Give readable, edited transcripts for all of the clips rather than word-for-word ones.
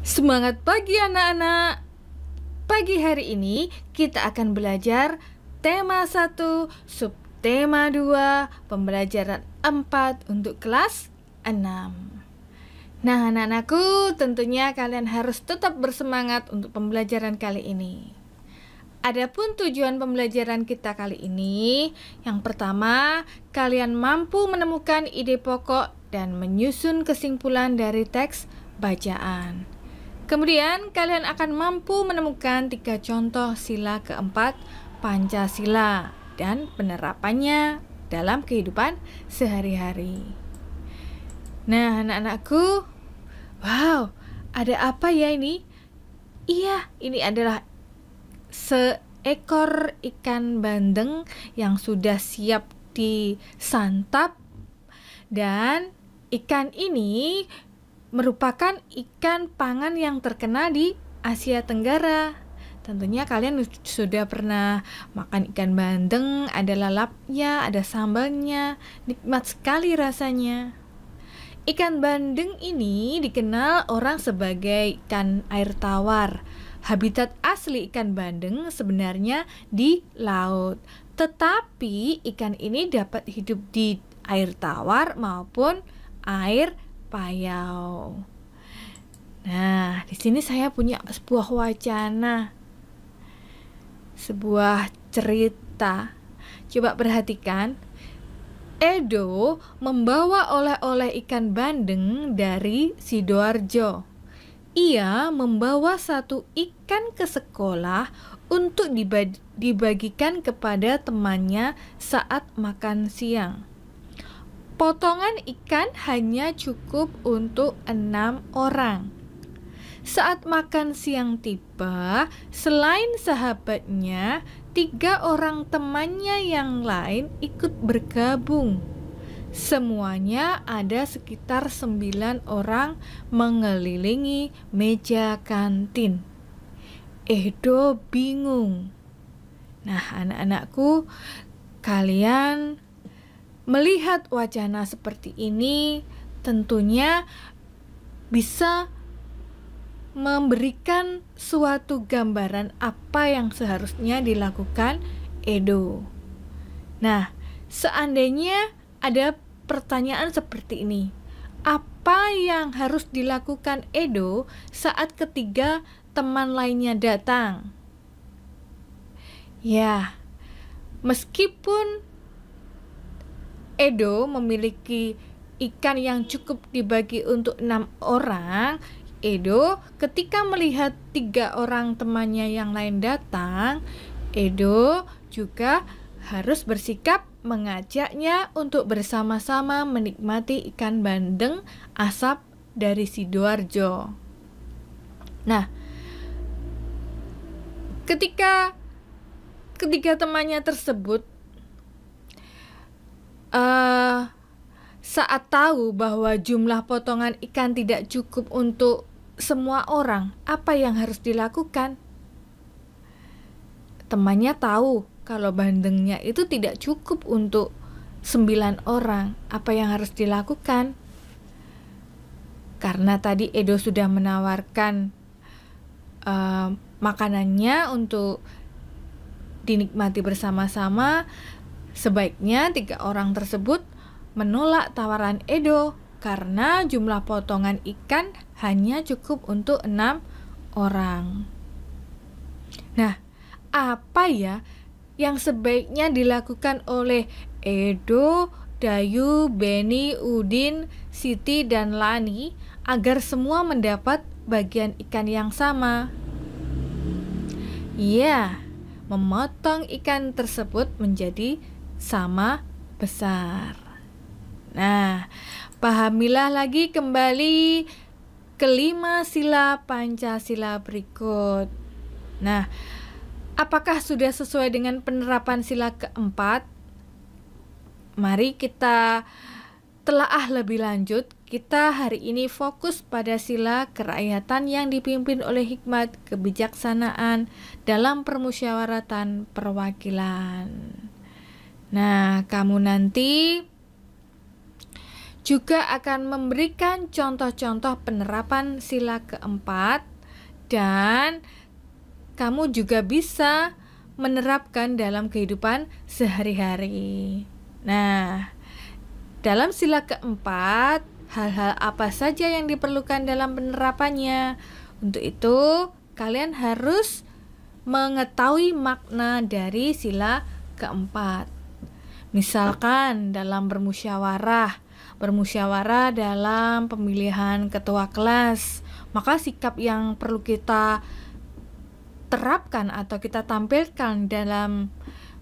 Semangat pagi anak-anak. Pagi hari ini kita akan belajar tema 1, subtema 2, pembelajaran 4 untuk kelas 6. Nah, anak-anakku, tentunya kalian harus tetap bersemangat untuk pembelajaran kali ini. Adapun tujuan pembelajaran kita kali ini, yang pertama, kalian mampu menemukan ide pokok dan menyusun kesimpulan dari teks bacaan. Kemudian kalian akan mampu menemukan 3 contoh sila keempat Pancasila dan penerapannya dalam kehidupan sehari-hari. Nah, anak-anakku, wow, ada apa ya ini? Iya, ini adalah seekor ikan bandeng yang sudah siap disantap, dan ikan ini merupakan ikan pangan yang terkenal di Asia Tenggara. Tentunya kalian sudah pernah makan ikan bandeng, ada lalapnya, ada sambalnya, nikmat sekali rasanya. Ikan bandeng ini dikenal orang sebagai ikan air tawar. Habitat asli ikan bandeng sebenarnya di laut, tetapi ikan ini dapat hidup di air tawar maupun air payau. Nah, di sini saya punya sebuah wacana, sebuah cerita. Coba perhatikan. Edo membawa oleh-oleh ikan bandeng dari Sidoarjo. Ia membawa satu ikan ke sekolah untuk dibagikan kepada temannya saat makan siang. Potongan ikan hanya cukup untuk 6 orang. Saat makan siang tiba, selain sahabatnya, 3 orang temannya yang lain ikut bergabung. Semuanya ada sekitar 9 orang mengelilingi meja kantin. Edo bingung. Nah, anak-anakku, kalian melihat wacana seperti ini tentunya bisa memberikan suatu gambaran apa yang seharusnya dilakukan Edo. Nah, seandainya ada pertanyaan seperti ini, apa yang harus dilakukan Edo saat ketiga teman lainnya datang? Ya, meskipun Edo memiliki ikan yang cukup dibagi untuk 6 orang, Edo ketika melihat 3 orang temannya yang lain datang, Edo juga harus bersikap mengajaknya untuk bersama-sama menikmati ikan bandeng asap dari Sidoarjo. Nah, ketika ketiga temannya tersebut saat tahu bahwa jumlah potongan ikan tidak cukup untuk semua orang, apa yang harus dilakukan? Temannya tahu kalau bandengnya itu tidak cukup untuk 9 orang. Apa yang harus dilakukan? Karena tadi Edo sudah menawarkan makanannya untuk dinikmati bersama-sama, sebaiknya 3 orang tersebut menolak tawaran Edo karena jumlah potongan ikan hanya cukup untuk 6 orang. Nah, apa ya yang sebaiknya dilakukan oleh Edo, Dayu, Beni, Udin, Siti, dan Lani agar semua mendapat bagian ikan yang sama? Ya, memotong ikan tersebut menjadi sama besar. Nah, pahamilah lagi kembali kelima sila Pancasila berikut. Nah, apakah sudah sesuai dengan penerapan sila keempat? Mari kita telaah lebih lanjut. Kita hari ini fokus pada sila kerakyatan yang dipimpin oleh hikmat kebijaksanaan dalam permusyawaratan perwakilan. Nah, kamu nanti juga akan memberikan contoh-contoh penerapan sila keempat, dan kamu juga bisa menerapkan dalam kehidupan sehari-hari. Nah, dalam sila keempat, hal-hal apa saja yang diperlukan dalam penerapannya? Untuk itu, kalian harus mengetahui makna dari sila keempat. Misalkan dalam bermusyawarah dalam pemilihan ketua kelas, maka sikap yang perlu kita terapkan atau kita tampilkan dalam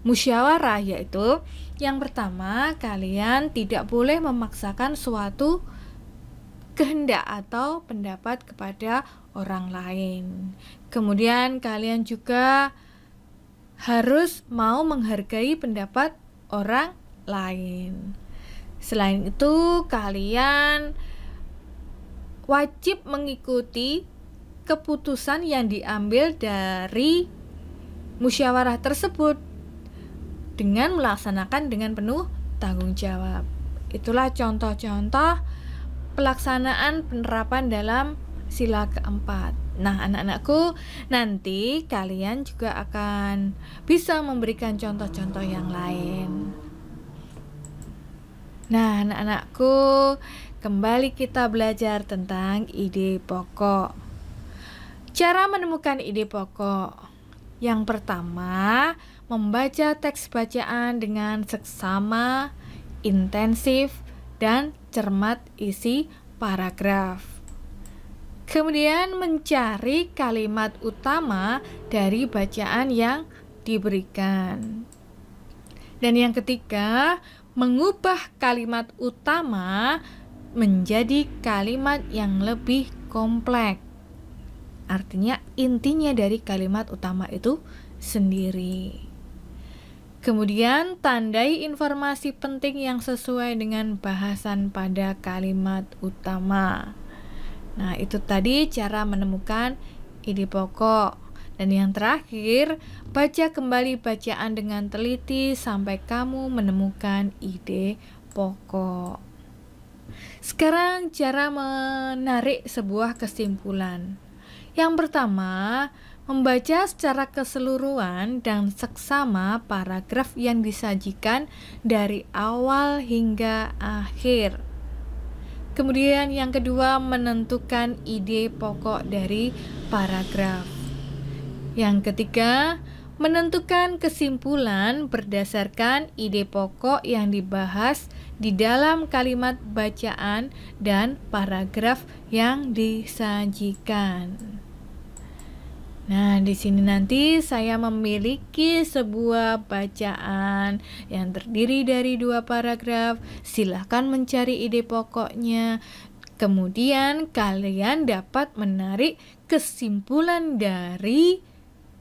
musyawarah yaitu yang pertama, kalian tidak boleh memaksakan suatu kehendak atau pendapat kepada orang lain. Kemudian kalian juga harus mau menghargai pendapat orang lain. Selain itu, kalian wajib mengikuti keputusan yang diambil dari musyawarah tersebut dengan melaksanakan dengan penuh tanggung jawab. Itulah contoh-contoh pelaksanaan penerapan dalam sila keempat. Nah, anak-anakku, nanti kalian juga akan bisa memberikan contoh-contoh yang lain. Nah, anak-anakku, kembali kita belajar tentang ide pokok. Cara menemukan ide pokok. Yang pertama, membaca teks bacaan dengan seksama, intensif, dan cermat isi paragraf. Kemudian mencari kalimat utama dari bacaan yang diberikan. Dan yang ketiga, mengubah kalimat utama menjadi kalimat yang lebih kompleks. Artinya intinya dari kalimat utama itu sendiri. Kemudian tandai informasi penting yang sesuai dengan bahasan pada kalimat utama. Nah, itu tadi cara menemukan ide pokok. Dan yang terakhir, baca kembali bacaan dengan teliti sampai kamu menemukan ide pokok. Sekarang cara menarik sebuah kesimpulan. Yang pertama, membaca secara keseluruhan dan seksama paragraf yang disajikan dari awal hingga akhir. Kemudian yang kedua, menentukan ide pokok dari paragraf. Yang ketiga, menentukan kesimpulan berdasarkan ide pokok yang dibahas di dalam kalimat bacaan dan paragraf yang disajikan. Nah, di sini nanti saya memiliki sebuah bacaan yang terdiri dari 2 paragraf. Silahkan mencari ide pokoknya. Kemudian kalian dapat menarik kesimpulan dari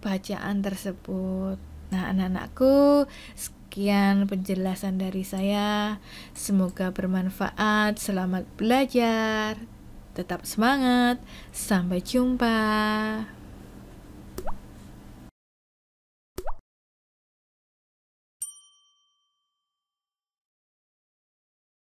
bacaan tersebut. Nah, anak-anakku, sekian penjelasan dari saya. Semoga bermanfaat. Selamat belajar. Tetap semangat. Sampai jumpa.